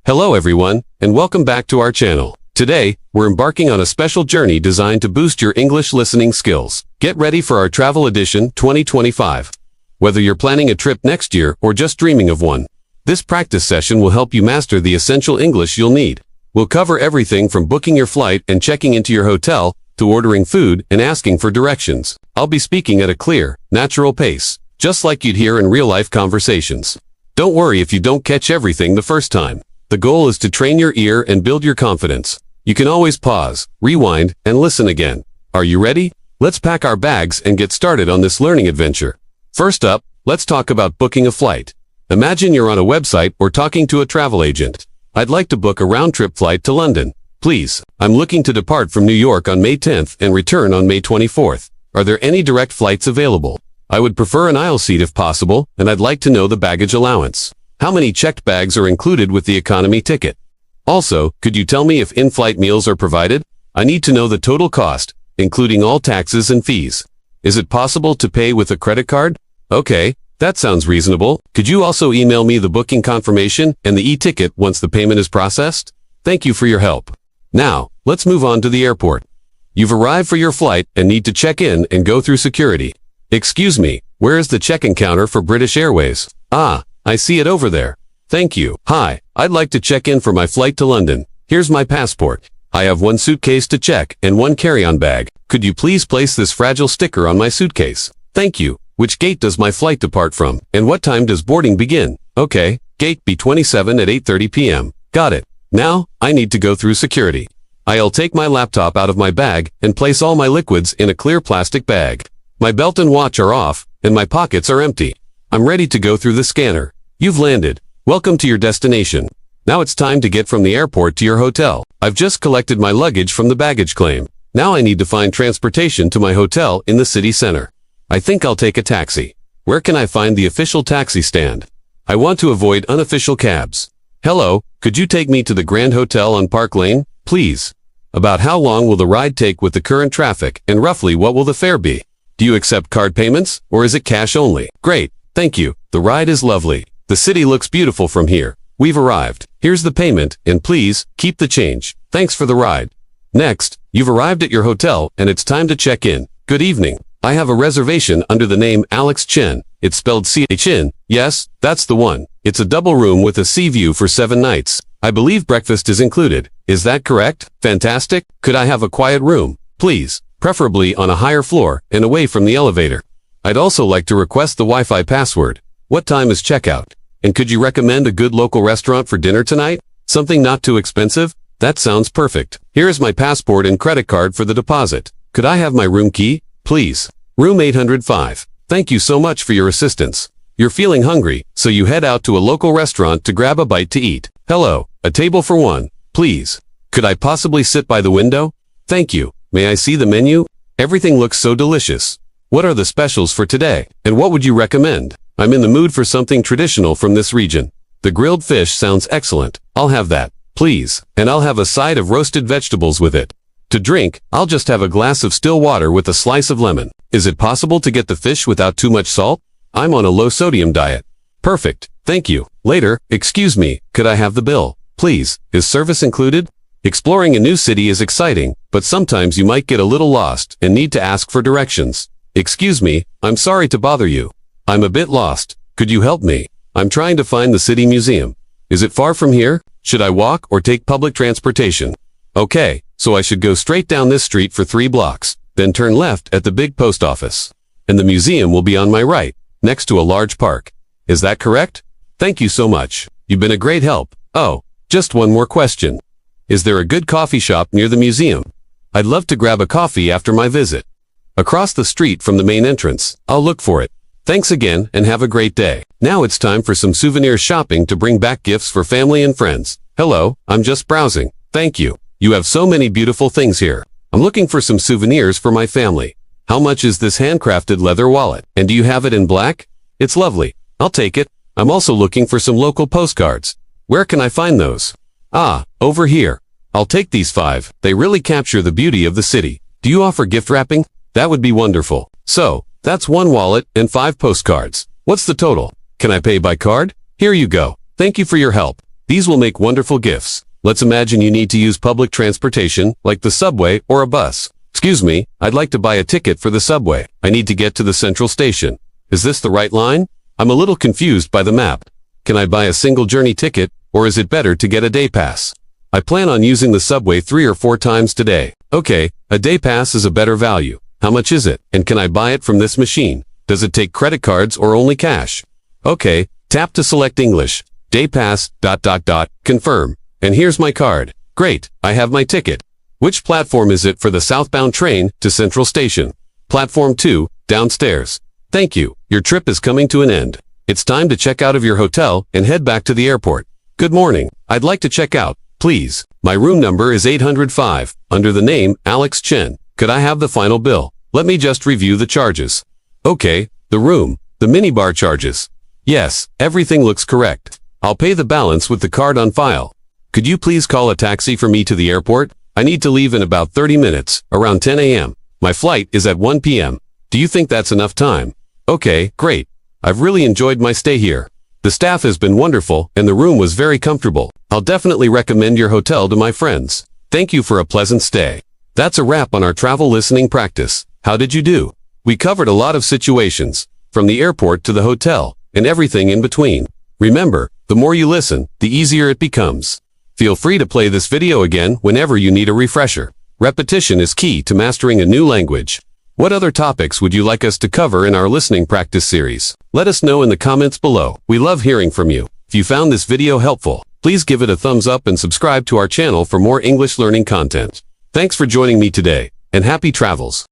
Hello everyone, and welcome back to our channel. Today, we're embarking on a special journey designed to boost your English listening skills. Get ready for our Travel Edition 2025. Whether you're planning a trip next year or just dreaming of one, this practice session will help you master the essential English you'll need. We'll cover everything from booking your flight and checking into your hotel, to ordering food and asking for directions. I'll be speaking at a clear, natural pace, just like you'd hear in real-life conversations. Don't worry if you don't catch everything the first time. The goal is to train your ear and build your confidence. You can always pause, rewind, and listen again. Are you ready? Let's pack our bags and get started on this learning adventure. First up, let's talk about booking a flight. Imagine you're on a website or talking to a travel agent. I'd like to book a round-trip flight to London. Please, I'm looking to depart from New York on May 10th and return on May 24th. Are there any direct flights available? I would prefer an aisle seat if possible, and I'd like to know the baggage allowance. How many checked bags are included with the economy ticket? Also, could you tell me if in-flight meals are provided? I need to know the total cost, including all taxes and fees. Is it possible to pay with a credit card? Okay, that sounds reasonable. Could you also email me the booking confirmation and the e-ticket once the payment is processed? Thank you for your help. Now, let's move on to the airport. You've arrived for your flight and need to check in and go through security. Excuse me, where is the check-in counter for British Airways? Ah, I see it over there. Thank you. Hi, I'd like to check in for my flight to London. Here's my passport. I have one suitcase to check and one carry-on bag. Could you please place this fragile sticker on my suitcase? Thank you. Which gate does my flight depart from? And what time does boarding begin? Okay, gate B27 at 8:30 p.m. Got it. Now, I need to go through security. I'll take my laptop out of my bag and place all my liquids in a clear plastic bag. My belt and watch are off, and my pockets are empty. I'm ready to go through the scanner. You've landed. Welcome to your destination. Now it's time to get from the airport to your hotel. I've just collected my luggage from the baggage claim. Now I need to find transportation to my hotel in the city center. I think I'll take a taxi. Where can I find the official taxi stand? I want to avoid unofficial cabs. Hello, could you take me to the Grand Hotel on Park Lane, please? About how long will the ride take with the current traffic, and roughly what will the fare be? Do you accept card payments, or is it cash only? Great, thank you. The ride is lovely. The city looks beautiful from here. We've arrived. Here's the payment, and please, keep the change. Thanks for the ride. Next, you've arrived at your hotel, and it's time to check in. Good evening. I have a reservation under the name Alex Chen. It's spelled C-H-N. Yes, that's the one. It's a double room with a sea view for 7 nights. I believe breakfast is included. Is that correct? Fantastic. Could I have a quiet room, please? Preferably on a higher floor and away from the elevator. I'd also like to request the Wi-Fi password. What time is checkout? And could you recommend a good local restaurant for dinner tonight? Something not too expensive? That sounds perfect. Here is my passport and credit card for the deposit. Could I have my room key, please? Room 805. Thank you so much for your assistance. You're feeling hungry, so you head out to a local restaurant to grab a bite to eat. Hello, a table for one, please. Could I possibly sit by the window? Thank you. May I see the menu? Everything looks so delicious. What are the specials for today? And what would you recommend? I'm in the mood for something traditional from this region. The grilled fish sounds excellent. I'll have that, please. And I'll have a side of roasted vegetables with it. To drink, I'll just have a glass of still water with a slice of lemon. Is it possible to get the fish without too much salt? I'm on a low-sodium diet. Perfect, thank you. Later, excuse me, could I have the bill? Please, is service included? Exploring a new city is exciting, but sometimes you might get a little lost and need to ask for directions. Excuse me, I'm sorry to bother you. I'm a bit lost. Could you help me? I'm trying to find the city museum. Is it far from here? Should I walk or take public transportation? Okay, so I should go straight down this street for 3 blocks, then turn left at the big post office. And the museum will be on my right, next to a large park. Is that correct? Thank you so much. You've been a great help. Oh, just one more question. Is there a good coffee shop near the museum? I'd love to grab a coffee after my visit. Across the street from the main entrance. I'll look for it. Thanks again and have a great day. Now it's time for some souvenir shopping to bring back gifts for family and friends. Hello, I'm just browsing. Thank you. You have so many beautiful things here. I'm looking for some souvenirs for my family. How much is this handcrafted leather wallet? And do you have it in black? It's lovely. I'll take it. I'm also looking for some local postcards. Where can I find those? Ah, over here. I'll take these 5. They really capture the beauty of the city. Do you offer gift wrapping? That would be wonderful. So, that's 1 wallet and 5 postcards. What's the total? Can I pay by card? Here you go. Thank you for your help. These will make wonderful gifts. Let's imagine you need to use public transportation, like the subway or a bus. Excuse me, I'd like to buy a ticket for the subway. I need to get to the central station. Is this the right line? I'm a little confused by the map. Can I buy a single journey ticket, or is it better to get a day pass? I plan on using the subway 3 or 4 times today. Okay, a day pass is a better value. How much is it, and can I buy it from this machine? Does it take credit cards or only cash? Okay, tap to select English. Day pass, ... confirm. And here's my card. Great, I have my ticket. Which platform is it for the southbound train to Central Station? Platform 2, downstairs. Thank you, your trip is coming to an end. It's time to check out of your hotel and head back to the airport. Good morning, I'd like to check out, please. My room number is 805, under the name Alex Chen. Could I have the final bill? Let me just review the charges. Okay, the room, the minibar charges. Yes, everything looks correct. I'll pay the balance with the card on file. Could you please call a taxi for me to the airport? I need to leave in about 30 minutes, around 10 a.m. My flight is at 1 p.m. Do you think that's enough time? Okay, great. I've really enjoyed my stay here. The staff has been wonderful, and the room was very comfortable. I'll definitely recommend your hotel to my friends. Thank you for a pleasant stay. That's a wrap on our travel listening practice. How did you do? We covered a lot of situations, from the airport to the hotel, and everything in between. Remember, the more you listen, the easier it becomes. Feel free to play this video again whenever you need a refresher. Repetition is key to mastering a new language. What other topics would you like us to cover in our listening practice series? Let us know in the comments below. We love hearing from you. If you found this video helpful, please give it a thumbs up and subscribe to our channel for more English learning content. Thanks for joining me today, and happy travels.